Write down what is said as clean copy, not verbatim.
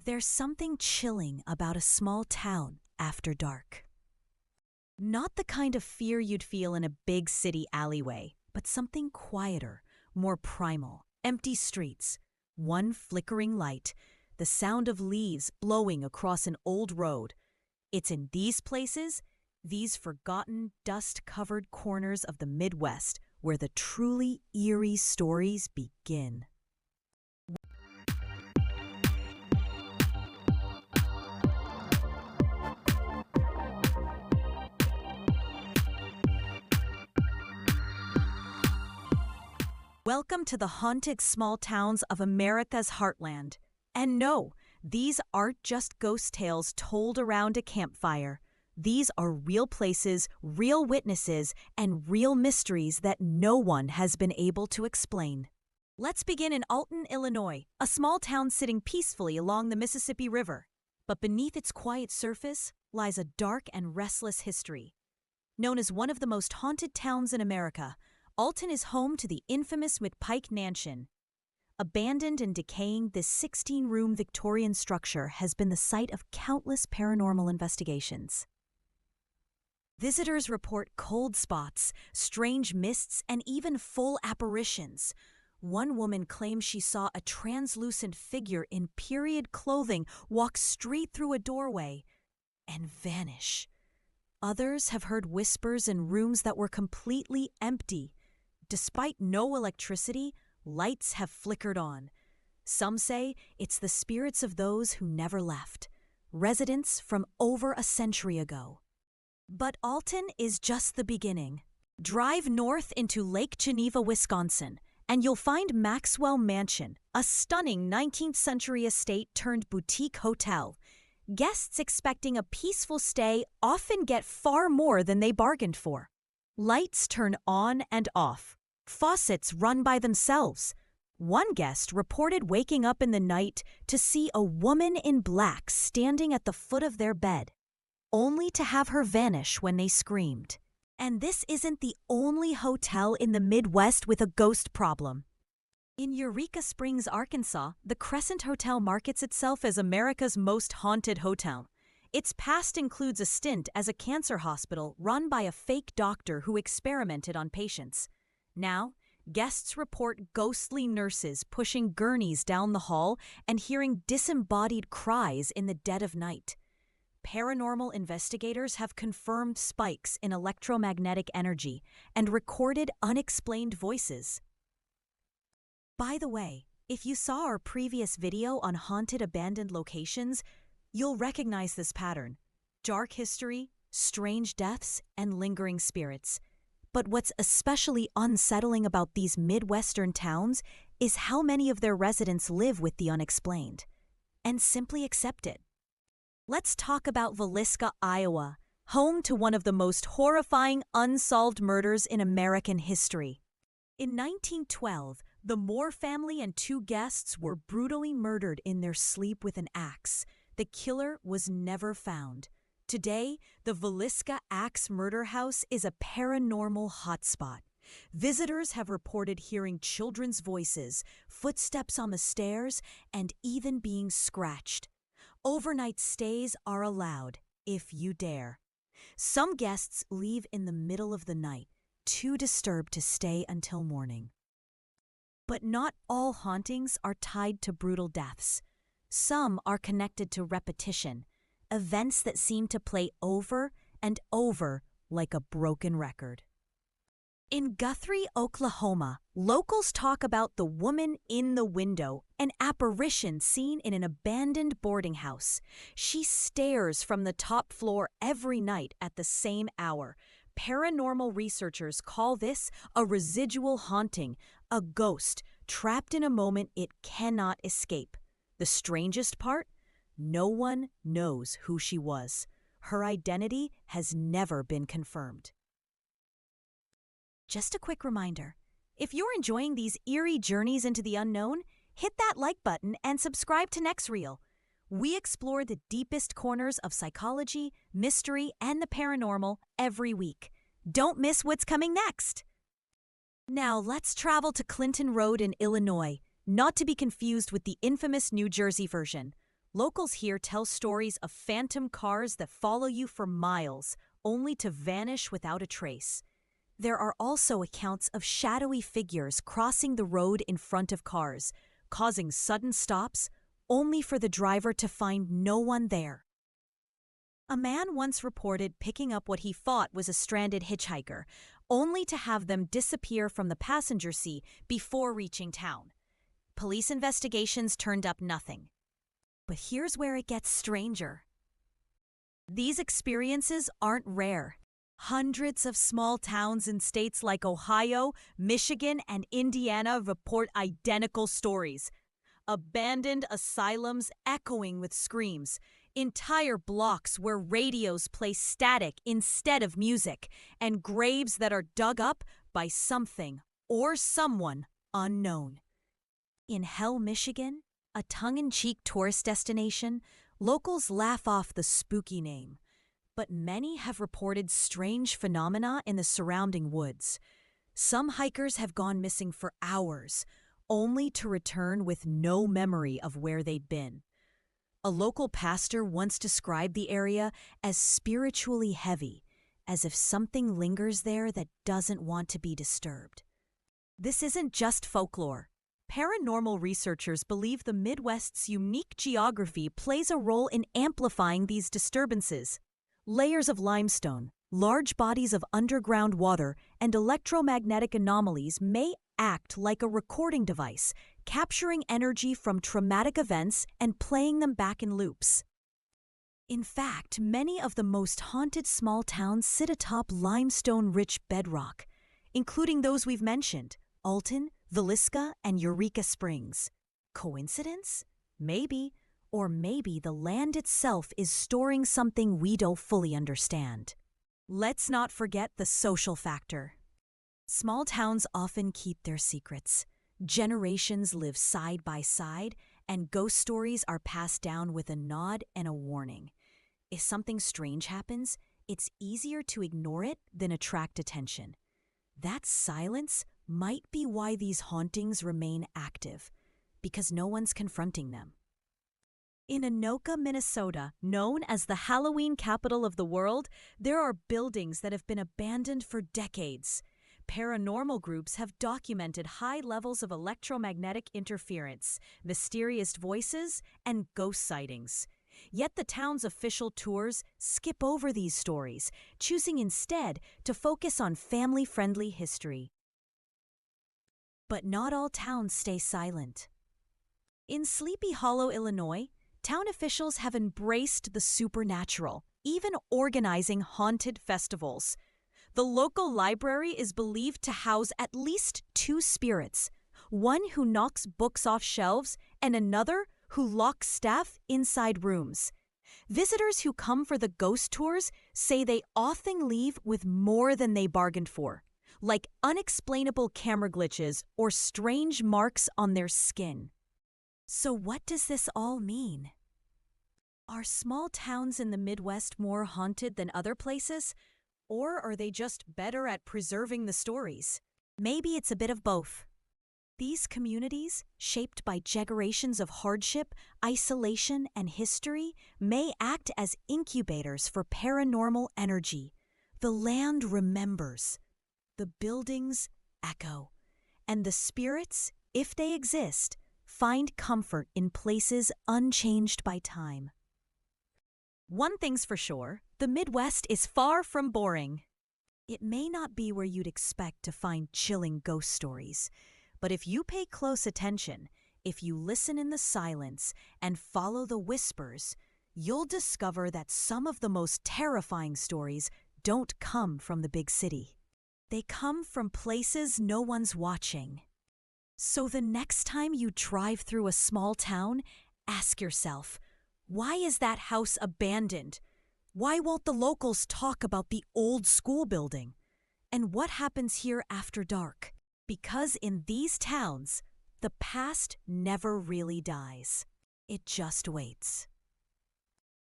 There's something chilling about a small town after dark. Not the kind of fear you'd feel in a big city alleyway, but something quieter, more primal. Empty streets, one flickering light, the sound of leaves blowing across an old road. It's in these places, these forgotten, dust-covered corners of the Midwest, where the truly eerie stories begin. Welcome to the haunted small towns of America's heartland. And no, these aren't just ghost tales told around a campfire. These are real places, real witnesses, and real mysteries that no one has been able to explain. Let's begin in Alton, Illinois, a small town sitting peacefully along the Mississippi River. But beneath its quiet surface lies a dark and restless history. Known as one of the most haunted towns in America, Alton is home to the infamous McPike Mansion. Abandoned and decaying, this 16-room Victorian structure has been the site of countless paranormal investigations. Visitors report cold spots, strange mists, and even full apparitions. One woman claims she saw a translucent figure in period clothing walk straight through a doorway and vanish. Others have heard whispers in rooms that were completely empty. Despite no electricity, lights have flickered on. Some say it's the spirits of those who never left, residents from over a century ago. But Alton is just the beginning. Drive north into Lake Geneva, Wisconsin, and you'll find Maxwell Mansion, a stunning 19th century estate turned boutique hotel. Guests expecting a peaceful stay often get far more than they bargained for. Lights turn on and off. Faucets run by themselves. One guest reported waking up in the night to see a woman in black standing at the foot of their bed, only to have her vanish when they screamed. And this isn't the only hotel in the Midwest with a ghost problem. In Eureka Springs, Arkansas, the Crescent Hotel markets itself as America's most haunted hotel. Its past includes a stint as a cancer hospital run by a fake doctor who experimented on patients. Now, guests report ghostly nurses pushing gurneys down the hall and hearing disembodied cries in the dead of night. Paranormal investigators have confirmed spikes in electromagnetic energy and recorded unexplained voices. By the way, if you saw our previous video on haunted abandoned locations, you'll recognize this pattern: dark history, strange deaths, and lingering spirits. But what's especially unsettling about these Midwestern towns is how many of their residents live with the unexplained and simply accept it. Let's talk about Villisca, Iowa, home to one of the most horrifying unsolved murders in American history. In 1912, the Moore family and two guests were brutally murdered in their sleep with an axe. The killer was never found. Today, the Villisca Axe Murder House is a paranormal hotspot. Visitors have reported hearing children's voices, footsteps on the stairs, and even being scratched. Overnight stays are allowed, if you dare. Some guests leave in the middle of the night, too disturbed to stay until morning. But not all hauntings are tied to brutal deaths. Some are connected to repetition, events that seem to play over and over like a broken record. In Guthrie, Oklahoma, locals talk about the woman in the window, an apparition seen in an abandoned boarding house. She stares from the top floor every night at the same hour. Paranormal researchers call this a residual haunting, a ghost trapped in a moment it cannot escape. The strangest part? No one knows who she was. Her identity has never been confirmed. Just a quick reminder, if you're enjoying these eerie journeys into the unknown, hit that like button and subscribe to Next Reel. We explore the deepest corners of psychology, mystery, and the paranormal every week. Don't miss what's coming next. Now let's travel to Clinton Road in Illinois, not to be confused with the infamous New Jersey version. Locals here tell stories of phantom cars that follow you for miles, only to vanish without a trace. There are also accounts of shadowy figures crossing the road in front of cars, causing sudden stops, only for the driver to find no one there. A man once reported picking up what he thought was a stranded hitchhiker, only to have them disappear from the passenger seat before reaching town. Police investigations turned up nothing. But here's where it gets stranger. These experiences aren't rare. Hundreds of small towns in states like Ohio, Michigan, and Indiana report identical stories. Abandoned asylums echoing with screams, entire blocks where radios play static instead of music, and graves that are dug up by something or someone unknown. In Hell, Michigan, a tongue-in-cheek tourist destination, locals laugh off the spooky name. But many have reported strange phenomena in the surrounding woods. Some hikers have gone missing for hours, only to return with no memory of where they'd been. A local pastor once described the area as spiritually heavy, as if something lingers there that doesn't want to be disturbed. This isn't just folklore. Paranormal researchers believe the Midwest's unique geography plays a role in amplifying these disturbances. Layers of limestone, large bodies of underground water, and electromagnetic anomalies may act like a recording device, capturing energy from traumatic events and playing them back in loops. In fact, many of the most haunted small towns sit atop limestone-rich bedrock, including those we've mentioned, Alton, Villisca, and Eureka Springs. Coincidence? Maybe. Or maybe the land itself is storing something we don't fully understand. Let's not forget the social factor. Small towns often keep their secrets. Generations live side by side, and ghost stories are passed down with a nod and a warning. If something strange happens, it's easier to ignore it than attract attention. That silence might be why these hauntings remain active, because no one's confronting them. In Anoka, Minnesota, known as the Halloween capital of the world, there are buildings that have been abandoned for decades. Paranormal groups have documented high levels of electromagnetic interference, mysterious voices, and ghost sightings. Yet the town's official tours skip over these stories, choosing instead to focus on family-friendly history. But not all towns stay silent. In Sleepy Hollow, Illinois, town officials have embraced the supernatural, even organizing haunted festivals. The local library is believed to house at least two spirits, one who knocks books off shelves and another who locks staff inside rooms. Visitors who come for the ghost tours say they often leave with more than they bargained for, like unexplainable camera glitches or strange marks on their skin. So what does this all mean? Are small towns in the Midwest more haunted than other places? Or are they just better at preserving the stories? Maybe it's a bit of both. These communities, shaped by generations of hardship, isolation, and history, may act as incubators for paranormal energy. The land remembers. The buildings echo. And the spirits, if they exist, find comfort in places unchanged by time. One thing's for sure, the Midwest is far from boring. It may not be where you'd expect to find chilling ghost stories, but if you pay close attention, if you listen in the silence and follow the whispers, you'll discover that some of the most terrifying stories don't come from the big city. They come from places no one's watching. So the next time you drive through a small town, ask yourself, why is that house abandoned? Why won't the locals talk about the old school building? And what happens here after dark? Because in these towns, the past never really dies. It just waits.